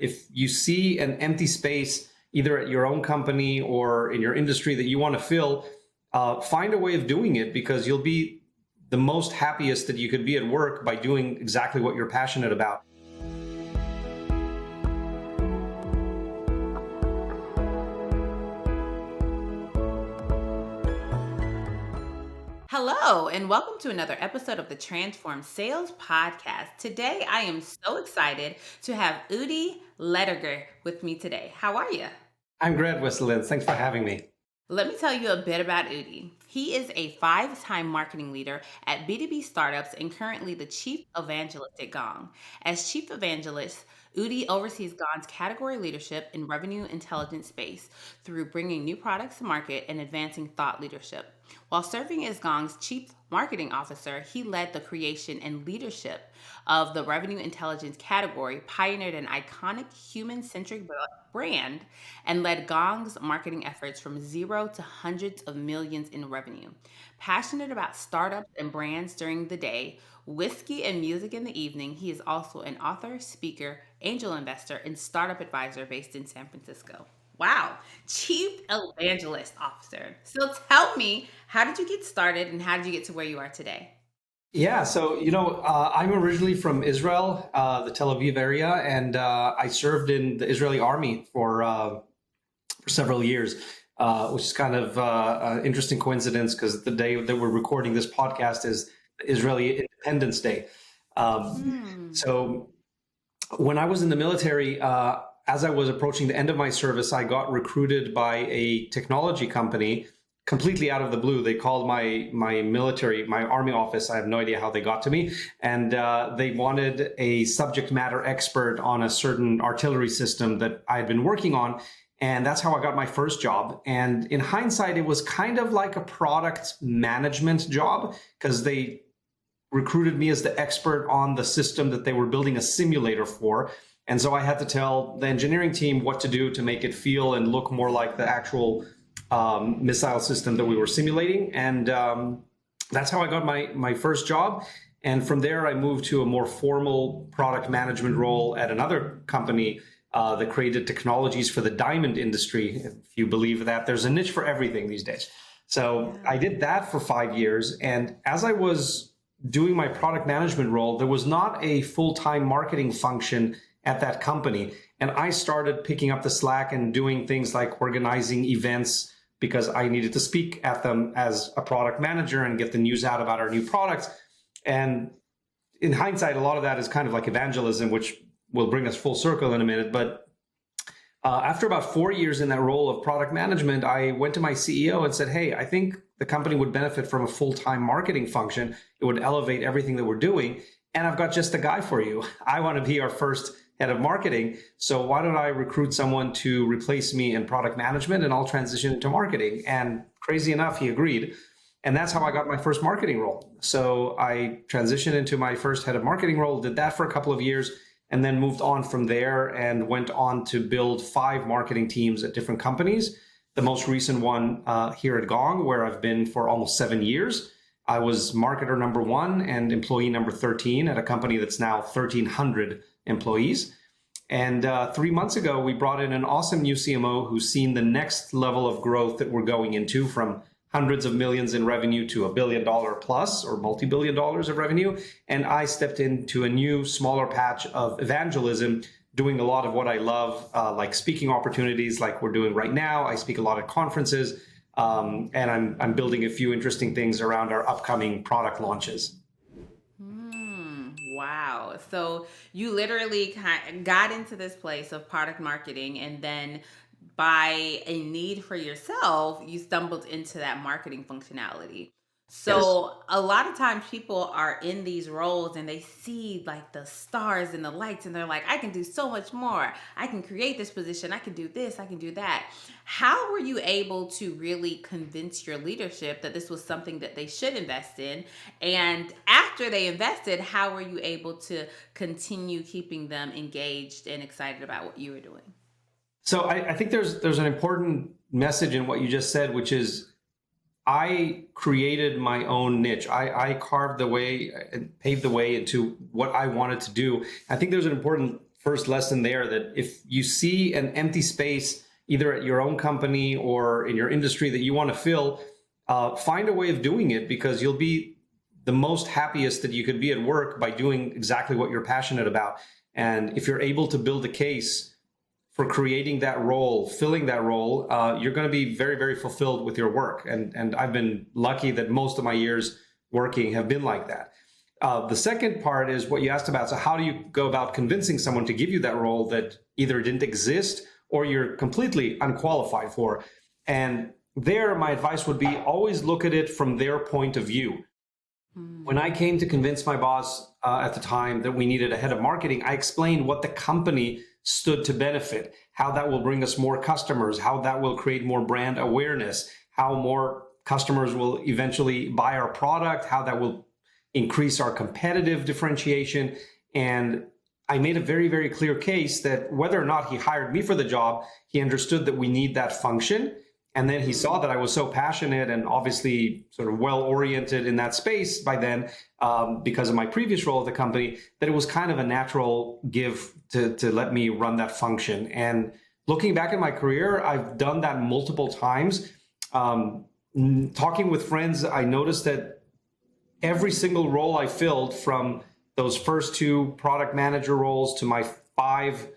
if you see an empty space, either at your own company or in your industry that you want to fill, find a way of doing it, because you'll be the most happiest that you could be at work by doing exactly what you're passionate about. Hello, and welcome to another episode of the Transform Sales Podcast. Today, I am so excited to have Udi Ledegor with me today. How are you? I'm great, Wesley. Thanks for having me. Let me tell you a bit about Udi. He is a 5-time marketing leader at B2B startups and currently the Chief Evangelist at Gong. As Chief Evangelist, Udi oversees Gong's category leadership in revenue intelligence space through bringing new products to market and advancing thought leadership. While serving as Gong's Chief Marketing Officer, he led the creation and leadership of the revenue intelligence category, pioneered an iconic human-centric brand, and led Gong's marketing efforts from zero to hundreds of millions in revenue. Passionate about startups and brands during the day, whiskey and music in the evening, he is also an author, speaker, angel investor, and startup advisor based in San Francisco. Wow, Chief Evangelist Officer. So tell me, how did you get started and how did you get to where you are today? Yeah, so I'm originally from Israel, the Tel Aviv area, and I served in the Israeli army for several years, which is kind of an interesting coincidence because the day that we're recording this podcast is the Israeli Independence Day. So when I was in the military, as I was approaching the end of my service, I got recruited by a technology company completely out of the blue. They called my army office. I have no idea how they got to me. And they wanted a subject matter expert on a certain artillery system that I had been working on. And that's how I got my first job. And in hindsight, it was kind of like a product management job because they recruited me as the expert on the system that they were building a simulator for. And so I had to tell the engineering team what to do to make it feel and look more like the actual missile system that we were simulating. And that's how I got my first job. And from there, I moved to a more formal product management role at another company that created technologies for the diamond industry. If you believe that, there's a niche for everything these days. So I did that for 5 years. And as I was doing my product management role, there was not a full-time marketing function at that company. And I started picking up the slack and doing things like organizing events because I needed to speak at them as a product manager and get the news out about our new products. And in hindsight, a lot of that is kind of like evangelism, which will bring us full circle in a minute. But after about 4 years in that role of product management, I went to my CEO and said, hey, I think the company would benefit from a full-time marketing function. It would elevate everything that we're doing. And I've got just the guy for you. I want to be our first head of marketing. So why don't I recruit someone to replace me in product management and I'll transition into marketing? And crazy enough, he agreed. And that's how I got my first marketing role. So I transitioned into my first head of marketing role, did that for a couple of years, and then moved on from there and went on to build 5 marketing teams at different companies. The most recent one here at Gong, where I've been for almost 7 years. I was marketer number 1 and employee number 13 at a company that's now 1,300 employees. And 3 months ago, we brought in an awesome new CMO who's seen the next level of growth that we're going into, from hundreds of millions in revenue to $1 billion plus or multi-billion dollars of revenue. And I stepped into a new, smaller patch of evangelism, doing a lot of what I love, like speaking opportunities like we're doing right now. I speak a lot at conferences, and I'm building a few interesting things around our upcoming product launches. Wow. So you literally got into this place of product marketing, and then by a need for yourself, you stumbled into that marketing functionality. So a lot of times people are in these roles and they see like the stars and the lights and they're like, I can do so much more. I can create this position. I can do this. I can do that. How were you able to really convince your leadership that this was something that they should invest in? And after they invested, how were you able to continue keeping them engaged and excited about what you were doing? So I think there's an important message in what you just said, which is I created my own niche. I carved the way and paved the way into what I wanted to do. I think there's an important first lesson there, that if you see an empty space, either at your own company or in your industry that you want to fill, find a way of doing it, because you'll be the most happiest that you could be at work by doing exactly what you're passionate about. And if you're able to build a case for creating that role, filling that role, you're going to be very, very fulfilled with your work. And I've been lucky that most of my years working have been like that. The second part is what you asked about. So how do you go about convincing someone to give you that role that either didn't exist or you're completely unqualified for? And there, my advice would be always look at it from their point of view. When I came to convince my boss at the time that we needed a head of marketing, I explained what the company stood to benefit, how that will bring us more customers, how that will create more brand awareness, how more customers will eventually buy our product, how that will increase our competitive differentiation. And I made a very, very clear case that whether or not he hired me for the job, he understood that we need that function. And then he saw that I was so passionate and obviously sort of well-oriented in that space by then, because of my previous role at the company, that it was kind of a natural give to let me run that function. And looking back at my career, I've done that multiple times. Talking with friends, I noticed that every single role I filled, from those first 2 product manager roles to my 5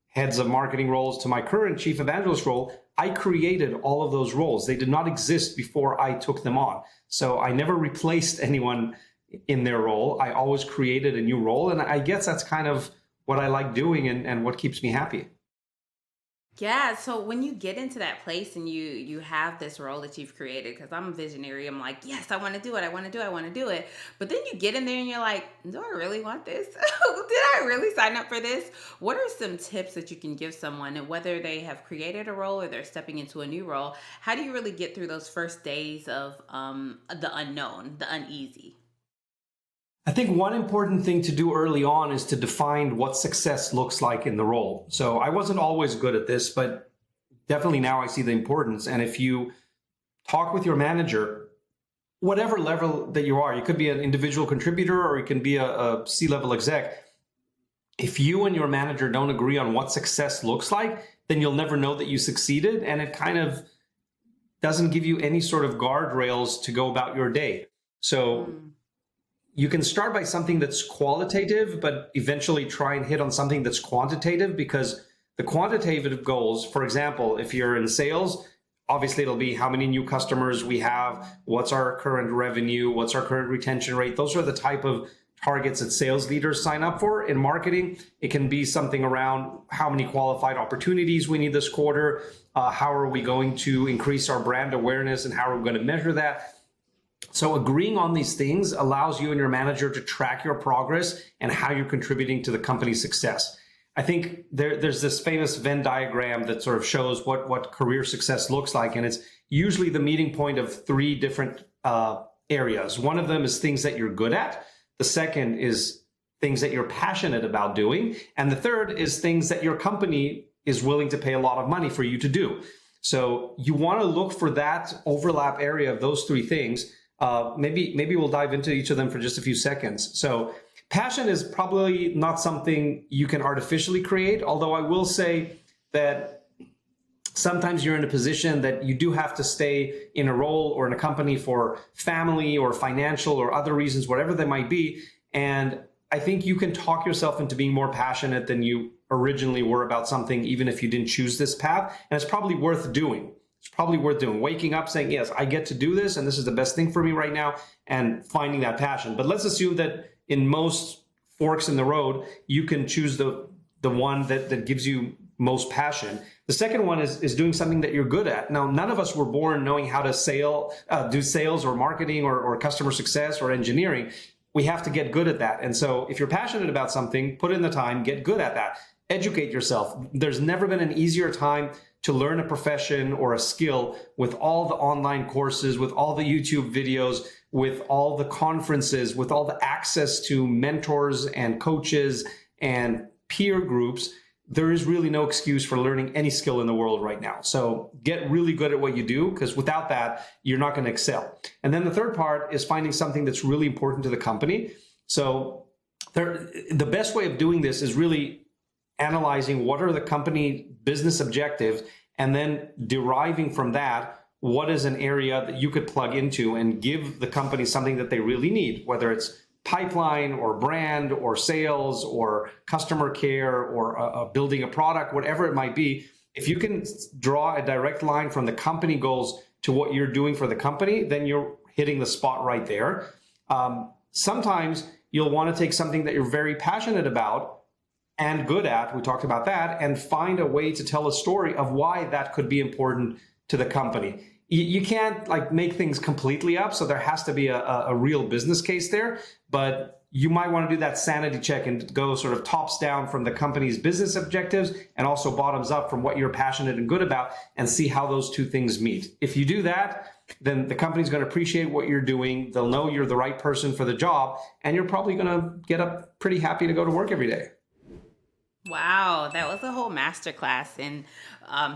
heads of marketing roles to my current chief evangelist role, I created all of those roles. They did not exist before I took them on. So I never replaced anyone in their role. I always created a new role. And I guess that's kind of what I like doing and what keeps me happy. Yeah, so when you get into that place and you have this role that you've created, because I'm a visionary, I'm like, yes, I want to do it, I want to do it, I want to do it. But then you get in there and you're like, do I really want this? Did I really sign up for this? What are some tips that you can give someone, and whether they have created a role or they're stepping into a new role? How do you really get through those first days of the unknown, the uneasy? I think one important thing to do early on is to define what success looks like in the role. So I wasn't always good at this, but definitely now I see the importance. And if you talk with your manager, whatever level that you are, you could be an individual contributor or you can be a C-level exec. If you and your manager don't agree on what success looks like, then you'll never know that you succeeded. And it kind of doesn't give you any sort of guardrails to go about your day. So you can start by something that's qualitative, but eventually try and hit on something that's quantitative, because the quantitative goals, for example, if you're in sales, obviously it'll be how many new customers we have, what's our current revenue, what's our current retention rate. Those are the type of targets that sales leaders sign up for. In marketing, it can be something around how many qualified opportunities we need this quarter, how are we going to increase our brand awareness, and how are we going to measure that. So agreeing on these things allows you and your manager to track your progress and how you're contributing to the company's success. I think there's this famous Venn diagram that sort of shows what career success looks like. And it's usually the meeting point of 3 different areas. One of them is things that you're good at. The second is things that you're passionate about doing. And the third is things that your company is willing to pay a lot of money for you to do. So you want to look for that overlap area of those 3 things. Maybe we'll dive into each of them for just a few seconds. So passion is probably not something you can artificially create, although I will say that sometimes you're in a position that you do have to stay in a role or in a company for family or financial or other reasons, whatever they might be. And I think you can talk yourself into being more passionate than you originally were about something, even if you didn't choose this path. And it's probably worth doing. It's probably worth doing. Waking up saying, yes, I get to do this, and this is the best thing for me right now, and finding that passion. But let's assume that in most forks in the road, you can choose the one that gives you most passion. The second one is doing something that you're good at. Now, none of us were born knowing how to do sales or marketing or customer success or engineering. We have to get good at that. And so if you're passionate about something, put in the time, get good at that. Educate yourself. There's never been an easier time to learn a profession or a skill with all the online courses, with all the YouTube videos, with all the conferences, with all the access to mentors and coaches and peer groups. There is really no excuse for learning any skill in the world right now. So get really good at what you do, because without that, you're not going to excel. And then the third part is finding something that's really important to the company. So the best way of doing this is really analyzing what are the company business objectives, and then deriving from that what is an area that you could plug into and give the company something that they really need, whether it's pipeline or brand or sales or customer care or building a product, whatever it might be. If you can draw a direct line from the company goals to what you're doing for the company, then you're hitting the spot right there. Sometimes you'll want to take something that you're very passionate about and good at, we talked about that, and find a way to tell a story of why that could be important to the company. You can't like make things completely up, so there has to be a real business case there, but you might want to do that sanity check and go sort of tops down from the company's business objectives and also bottoms up from what you're passionate and good about, and see how those two things meet. If you do that, then the company's going to appreciate what you're doing. They'll know you're the right person for the job, and you're probably going to get up pretty happy to go to work every day. Wow, that was a whole masterclass in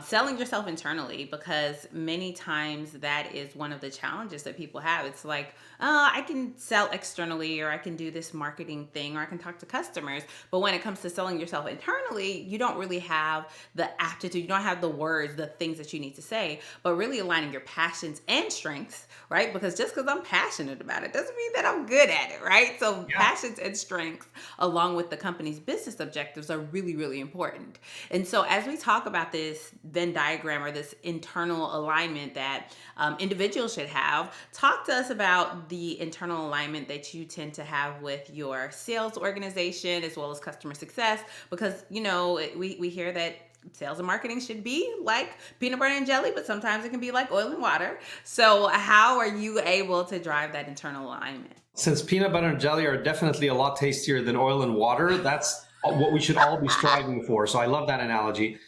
selling yourself internally, because many times that is one of the challenges that people have. It's like, I can sell externally, or I can do this marketing thing, or I can talk to customers. But when it comes to selling yourself internally, you don't really have the aptitude, you don't have the words, the things that you need to say, but really aligning your passions and strengths, right? Because just because I'm passionate about it doesn't mean that I'm good at it, right? So Yeah. passions and strengths, along with the company's business objectives, are really, really important. And so as we talk about this Venn diagram, or this internal alignment that individuals should have, talk to us about the internal alignment that you tend to have with your sales organization as well as customer success, because, we hear that sales and marketing should be like peanut butter and jelly, but sometimes it can be like oil and water. So how are you able to drive that internal alignment? Since peanut butter and jelly are definitely a lot tastier than oil and water, that's what we should all be striving for. So I love that analogy.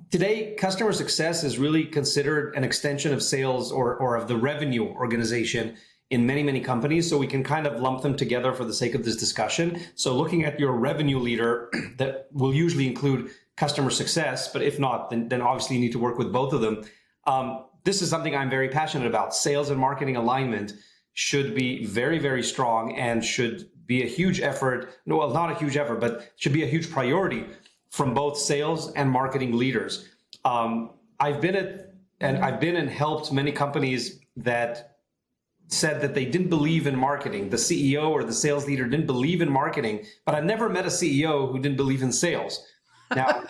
Today, customer success is really considered an extension of sales or of the revenue organization in many, many companies. So we can kind of lump them together for the sake of this discussion. So looking at your revenue leader, that will usually include customer success, but if not, then obviously you need to work with both of them. This is something I'm very passionate about. Sales and marketing alignment should be very, very strong, and should be a huge effort. No, well, not a huge effort, but should be a huge priority from both sales and marketing leaders. I've been and helped many companies that said that they didn't believe in marketing. The CEO or the sales leader didn't believe in marketing, but I've never met a CEO who didn't believe in sales. Now,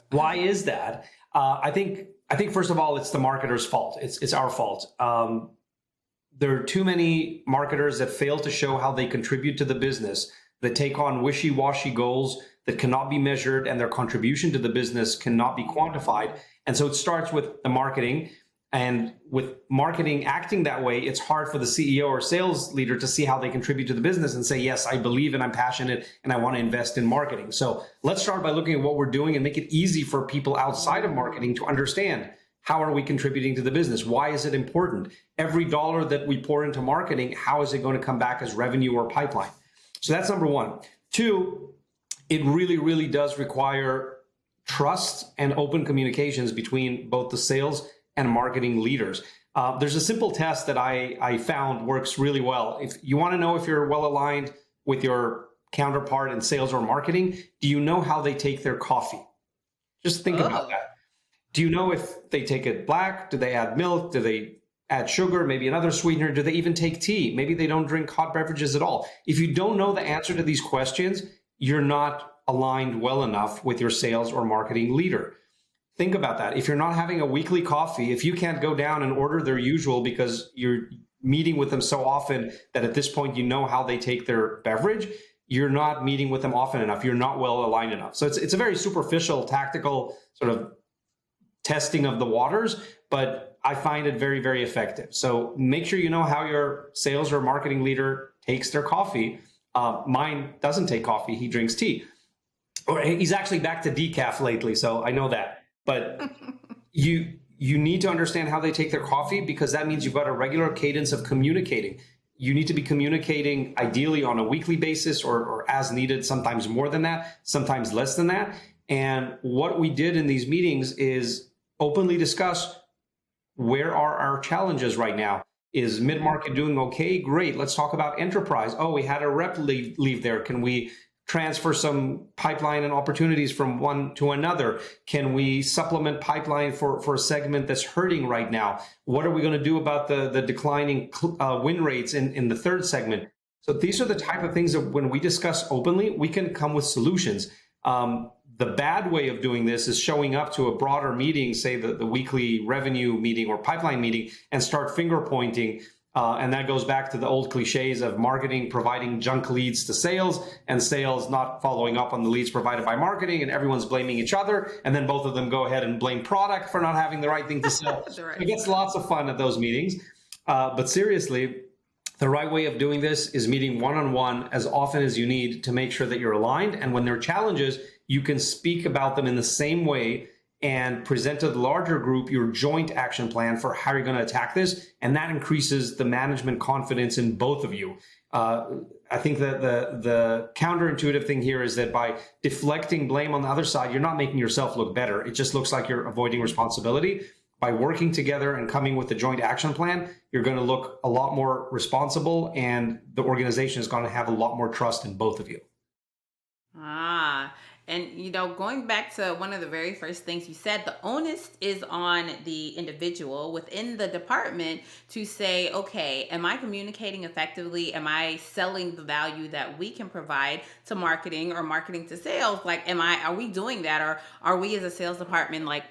why is that? I think first of all, it's the marketer's fault. It's our fault. There are too many marketers that fail to show how they contribute to the business, that take on wishy-washy goals that cannot be measured, and their contribution to the business cannot be quantified. And so it starts with the marketing. And with marketing acting that way, it's hard for the CEO or sales leader to see how they contribute to the business and say, yes, I believe and I'm passionate and I want to invest in marketing. So let's start by looking at what we're doing and make it easy for people outside of marketing to understand, how are we contributing to the business? Why is it important? Every dollar that we pour into marketing, how is it going to come back as revenue or pipeline? So that's number one. Two, it really, really does require trust and open communications between both the sales and marketing leaders. There's a simple test that I found works really well. If you want to know if you're well aligned with your counterpart in sales or marketing, do you know how they take their coffee? Just think about that. Do you know if they take it black? Do they add milk? Do they add sugar? Maybe another sweetener? Do they even take tea? Maybe they don't drink hot beverages at all. If you don't know the answer to these questions, you're not aligned well enough with your sales or marketing leader. Think about that. If you're not having a weekly coffee, if you can't go down and order their usual because you're meeting with them so often that at this point you know how they take their beverage, you're not meeting with them often enough. You're not well aligned enough. So it's a very superficial, tactical sort of testing of the waters, but I find it very, very effective. So make sure you know how your sales or marketing leader takes their coffee. Mine doesn't take coffee. He drinks tea. Or he's actually back to decaf lately, so I know that. But you need to understand how they take their coffee, because that means you've got a regular cadence of communicating. You need to be communicating ideally on a weekly basis or as needed, sometimes more than that, sometimes less than that. And what we did in these meetings is openly discuss, where are our challenges right now? Is mid-market doing okay? Great. Let's talk about enterprise. Oh, we had a rep leave there. Can we transfer some pipeline and opportunities from one to another? Can we supplement pipeline for a segment that's hurting right now? What are we going to do about the declining win rates in the third segment? So these are the type of things that when we discuss openly, we can come with solutions. The bad way of doing this is showing up to a broader meeting, say the weekly revenue meeting or pipeline meeting, and start finger pointing. And that goes back to the old cliches of marketing providing junk leads to sales and sales not following up on the leads provided by marketing, and everyone's blaming each other. And then both of them go ahead and blame product for not having the right thing to sell. It gets lots of fun at those meetings. But seriously, the right way of doing this is meeting one-on-one as often as you need to make sure that you're aligned. And when there are challenges, you can speak about them in the same way and present to the larger group your joint action plan for how you're going to attack this. And that increases the management confidence in both of you. I think that the counterintuitive thing here is that by deflecting blame on the other side, you're not making yourself look better. It just looks like you're avoiding responsibility. By working together and coming with the joint action plan, you're going to look a lot more responsible, and the organization is going to have a lot more trust in both of you. And, going back to one of the very first things you said, the onus is on the individual within the department to say, okay, am I communicating effectively? Am I selling the value that we can provide to marketing or marketing to sales? Like, are we doing that? Or are we as a sales department like,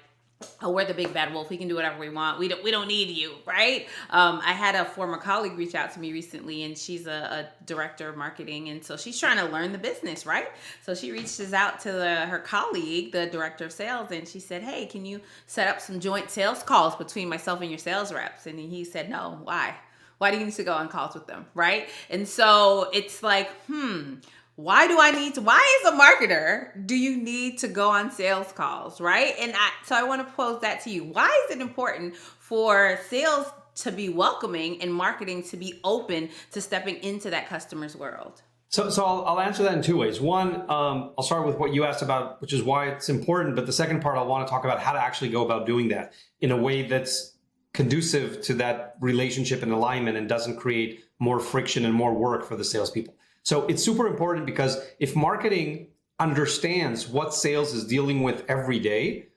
oh, we're the big bad wolf, we can do whatever we want, we don't need you, right? I had a former colleague reach out to me recently, and she's a director of marketing, and so she's trying to learn the business, right? So she reaches out to her colleague, the director of sales, and she said, hey, can you set up some joint sales calls between myself and your sales reps? And he said, no. Why do you need to go on calls with them, right? And so it's like, why as a marketer, do you need to go on sales calls, right? And so I want to pose that to you. Why is it important for sales to be welcoming and marketing to be open to stepping into that customer's world? So I'll answer that in two ways. One, I'll start with what you asked about, which is why it's important. But the second part, I want to talk about how to actually go about doing that in a way that's conducive to that relationship and alignment and doesn't create more friction and more work for the salespeople. So it's super important because if marketing understands what sales is dealing with every day,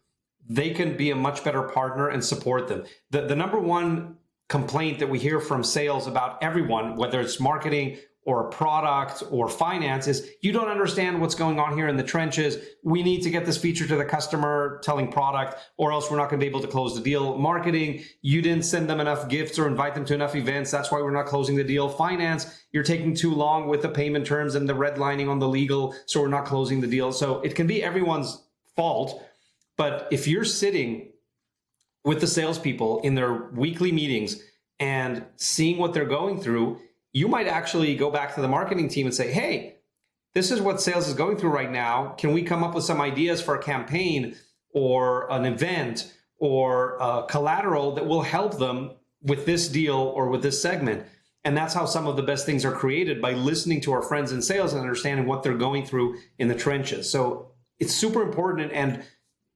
they can be a much better partner and support them. The number one complaint that we hear from sales about everyone, whether it's marketing or product or finance, is you don't understand what's going on here in the trenches. We need to get this feature to the customer, telling product, or else we're not going to be able to close the deal. Marketing, you didn't send them enough gifts or invite them to enough events. That's why we're not closing the deal. Finance, you're taking too long with the payment terms and the redlining on the legal, so we're not closing the deal. So it can be everyone's fault. But if you're sitting with the salespeople in their weekly meetings and seeing what they're going through, you might actually go back to the marketing team and say, hey, this is what sales is going through right now. Can we come up with some ideas for a campaign or an event or collateral that will help them with this deal or with this segment? And that's how some of the best things are created, by listening to our friends in sales and understanding what they're going through in the trenches. So it's super important. And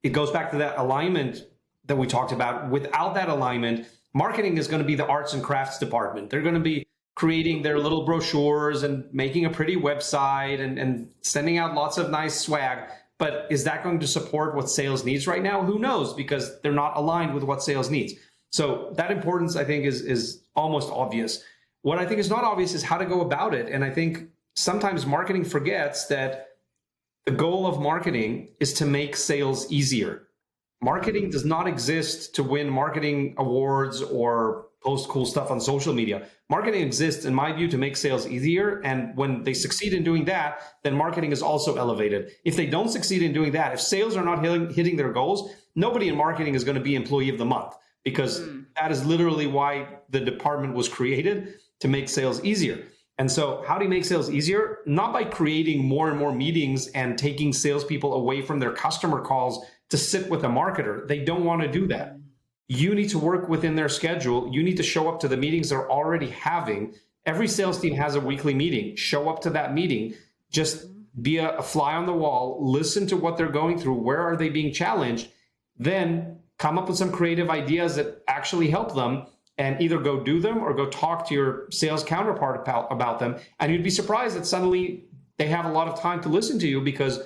it goes back to that alignment that we talked about. Without that alignment, marketing is going to be the arts and crafts department. They're going to be creating their little brochures and making a pretty website and sending out lots of nice swag. But is that going to support what sales needs right now? Who knows? Because they're not aligned with what sales needs. So that importance, I think, is almost obvious. What I think is not obvious is how to go about it. And I think sometimes marketing forgets that the goal of marketing is to make sales easier. Marketing does not exist to win marketing awards or post cool stuff on social media. Marketing exists, in my view, to make sales easier. And when they succeed in doing that, then marketing is also elevated. If they don't succeed in doing that, if sales are not hitting their goals, nobody in marketing is going to be employee of the month, because that is literally why the department was created, to make sales easier. And so how do you make sales easier? Not by creating more and more meetings and taking salespeople away from their customer calls to sit with a marketer. They don't want to do that. You need to work within their schedule. You need to show up to the meetings they're already having. Every sales team has a weekly meeting. Show up to that meeting. Just be a fly on the wall. Listen to what they're going through. Where are they being challenged? Then come up with some creative ideas that actually help them, and either go do them or go talk to your sales counterpart about them. And you'd be surprised that suddenly they have a lot of time to listen to you because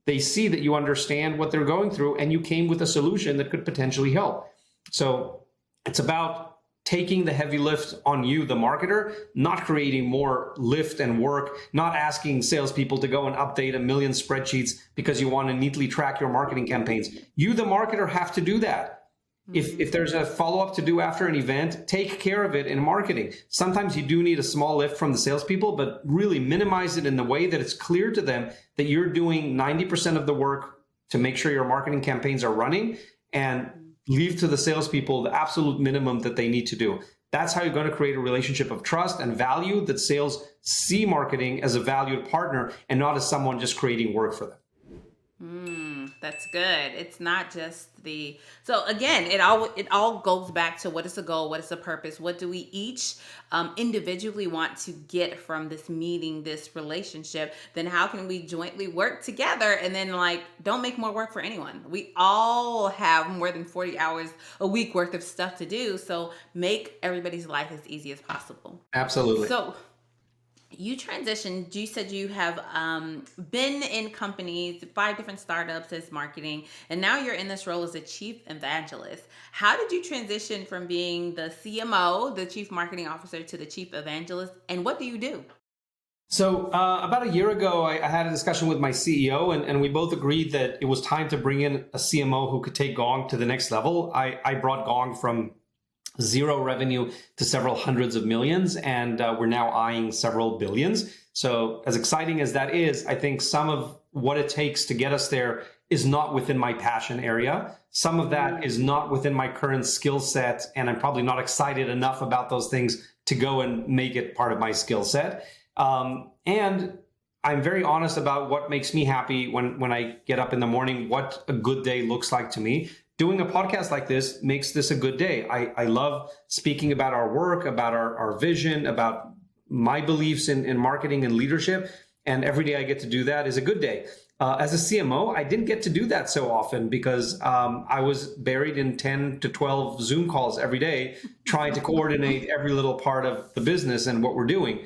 they see that you understand what they're going through and you came with a solution that could potentially help. So it's about taking the heavy lift on you, the marketer, not creating more lift and work, not asking salespeople to go and update a million spreadsheets because you want to neatly track your marketing campaigns. You, the marketer, have to do that. If there's a follow-up to do after an event, take care of it in marketing. Sometimes you do need a small lift from the salespeople, but really minimize it in the way that it's clear to them that you're doing 90% of the work to make sure your marketing campaigns are running, and leave to the salespeople the absolute minimum that they need to do. That's how you're going to create a relationship of trust and value, that sales see marketing as a valued partner and not as someone just creating work for them. That's good. It's not just so again, it all goes back to what is the goal, what is the purpose, what do we each individually want to get from this meeting, this relationship, then how can we jointly work together, and then don't make more work for anyone. We all have more than 40 hours a week worth of stuff to do, so make everybody's life as easy as possible. Absolutely. So you transitioned, you said you have been in companies, 5 different startups as marketing, and now you're in this role as a chief evangelist. How did you transition from being the CMO, the chief marketing officer, to the chief evangelist, and what do you do? So about a year ago, I had a discussion with my CEO, and we both agreed that it was time to bring in a CMO who could take Gong to the next level. I brought Gong from 0 revenue to several hundreds of millions, and we're now eyeing several billions. So as exciting as that is, I think some of what it takes to get us there is not within my passion area. Some of that is not within my current skill set, and I'm probably not excited enough about those things to go and make it part of my skill set. And I'm very honest about what makes me happy when I get up in the morning, what a good day looks like to me. Doing a podcast like this makes this a good day. I love speaking about our work, about our vision, about my beliefs in marketing and leadership. And every day I get to do that is a good day. As a CMO, I didn't get to do that so often because I was buried in 10 to 12 Zoom calls every day, trying to coordinate every little part of the business and what we're doing.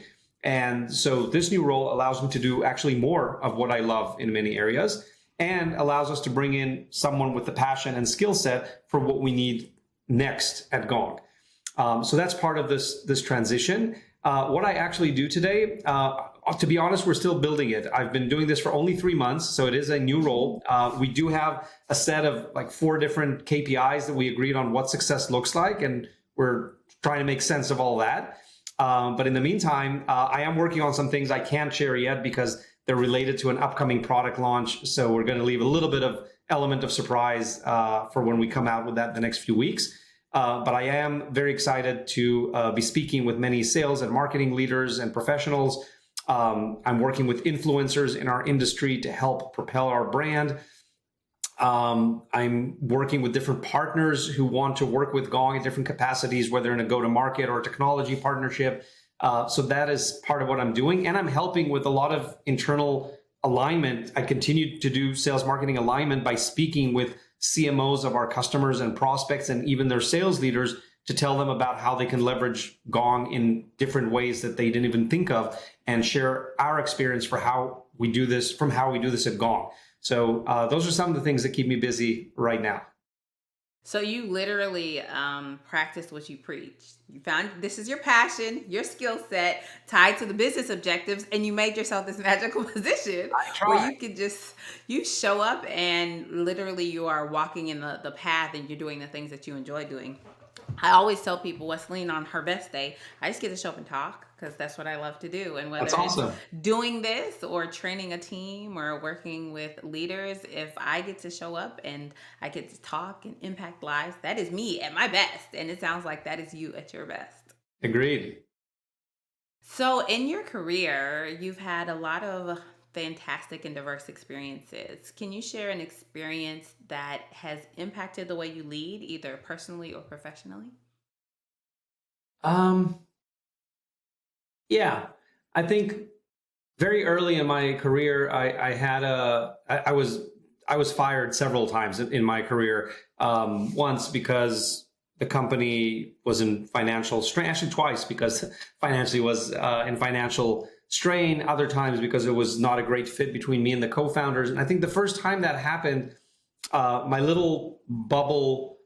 And so this new role allows me to do actually more of what I love in many areas, and allows us to bring in someone with the passion and skill set for what we need next at Gong. So that's part of this transition. What I actually do today, to be honest, we're still building it. I've been doing this for only 3 months, so it is a new role. We do have a set of 4 different KPIs that we agreed on what success looks like, and we're trying to make sense of all that. But in the meantime, I am working on some things I can't share yet because they're related to an upcoming product launch. So we're going to leave a little bit of element of surprise for when we come out with that in the next few weeks. But I am very excited to be speaking with many sales and marketing leaders and professionals. I'm working with influencers in our industry to help propel our brand. I'm working with different partners who want to work with Gong in different capacities, whether in a go-to-market or a technology partnership. So that is part of what I'm doing. And I'm helping with a lot of internal alignment. I continue to do sales marketing alignment by speaking with CMOs of our customers and prospects and even their sales leaders to tell them about how they can leverage Gong in different ways that they didn't even think of, and share our experience for how we do this at Gong. So those are some of the things that keep me busy right now. So you literally practice what you preach. You found this is your passion, your skill set tied to the business objectives, and you made yourself this magical position where you can you show up and literally you are walking in the path and you're doing the things that you enjoy doing. I always tell people, Wesleyan, on her best day, I just get to show up and talk because that's what I love to do. And whether it's doing this or training a team or working with leaders, if I get to show up and I get to talk and impact lives, that is me at my best. And it sounds like that is you at your best. Agreed. So in your career, you've had a lot of fantastic and diverse experiences. Can you share an experience that has impacted the way you lead, either personally or professionally? Yeah, I think very early in my career, I was fired several times in my career. Once because the company was in financial strain, actually twice because financially was in financial strain, other times because it was not a great fit between me and the co-founders. And I think the first time that happened, my little bubble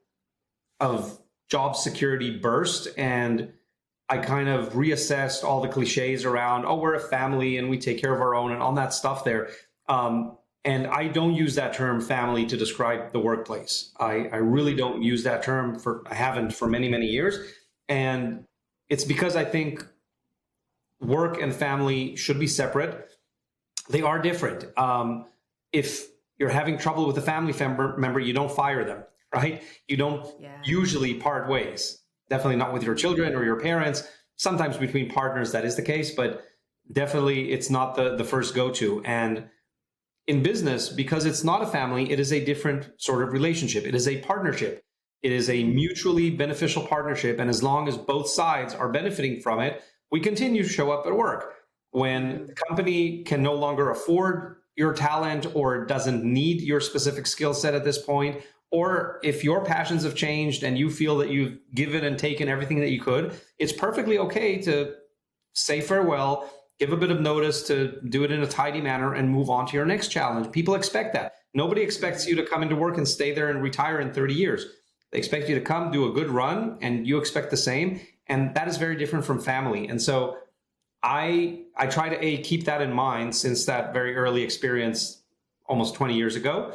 of job security burst, and I kind of reassessed all the cliches around, oh, we're a family and we take care of our own and all that stuff there. And I don't use that term family to describe the workplace. I really don't use that term I haven't for many, many years. And it's because I think work and family should be separate. They are different. If you're having trouble with a family member, you don't fire them, right? You don't usually part ways. Definitely not with your children or your parents. Sometimes between partners, that is the case, but definitely it's not the first go-to. And in business, because it's not a family, it is a different sort of relationship. It is a partnership. It is a mutually beneficial partnership. And as long as both sides are benefiting from it, we continue to show up at work. When the company can no longer afford your talent or doesn't need your specific skill set at this point, or if your passions have changed and you feel that you've given and taken everything that you could, it's perfectly okay to say farewell, give a bit of notice, to do it in a tidy manner and move on to your next challenge. People expect that. Nobody expects you to come into work and stay there and retire in 30 years. They expect you to come, do a good run, and you expect the same. And that is very different from family. And so I try to keep that in mind since that very early experience almost 20 years ago.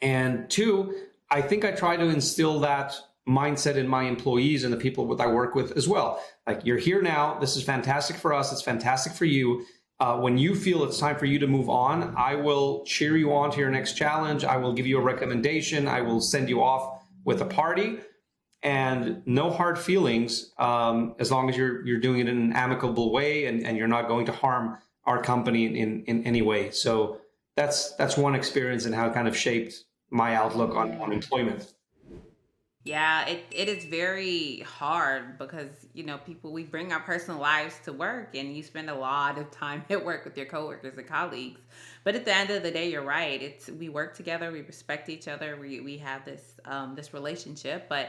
And two, I think I try to instill that mindset in my employees and the people that I work with as well. Like, you're here now. This is fantastic for us. It's fantastic for you. When you feel it's time for you to move on, I will cheer you on to your next challenge. I will give you a recommendation. I will send you off with a party, and no hard feelings, as long as you're doing it in an amicable way and you're not going to harm our company in any way. So that's one experience and how it kind of shaped my outlook on employment. Yeah, it is very hard because, people, we bring our personal lives to work and you spend a lot of time at work with your coworkers and colleagues. But at the end of the day, you're right. We work together, we respect each other, we have this relationship. But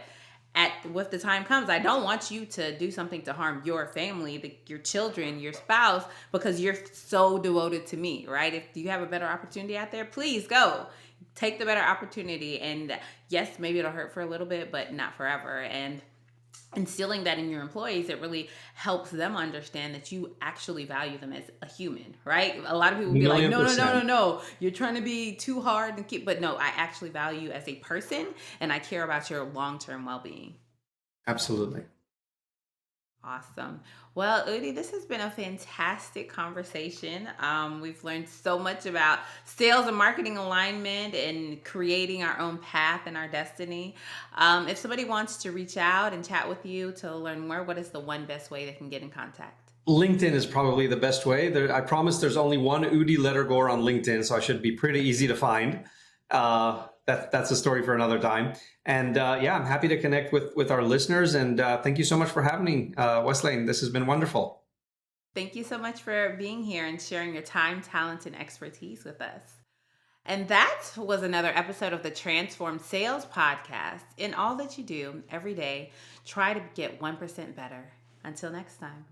with the time comes, I don't want you to do something to harm your family, your children, your spouse, because you're so devoted to me, right? If you have a better opportunity out there, please go. Take the better opportunity. And yes, maybe it'll hurt for a little bit, but not forever. And instilling that in your employees, it really helps them understand that you actually value them as a human, right? A lot of people will be like, no, you're trying to be too hard but no, I actually value you as a person and I care about your long-term well-being. Absolutely. Awesome. Well, Udi, this has been a fantastic conversation. We've learned so much about sales and marketing alignment and creating our own path and our destiny. If somebody wants to reach out and chat with you to learn more, what is the one best way they can get in contact? LinkedIn is probably the best way. I promise there's only one Udi Ledegor on LinkedIn, so I should be pretty easy to find. That's a story for another time. And I'm happy to connect with our listeners. And thank you so much for having me, Wesleyan. This has been wonderful. Thank you so much for being here and sharing your time, talent, and expertise with us. And that was another episode of the Transformed Sales Podcast. In all that you do every day, try to get 1% better. Until next time.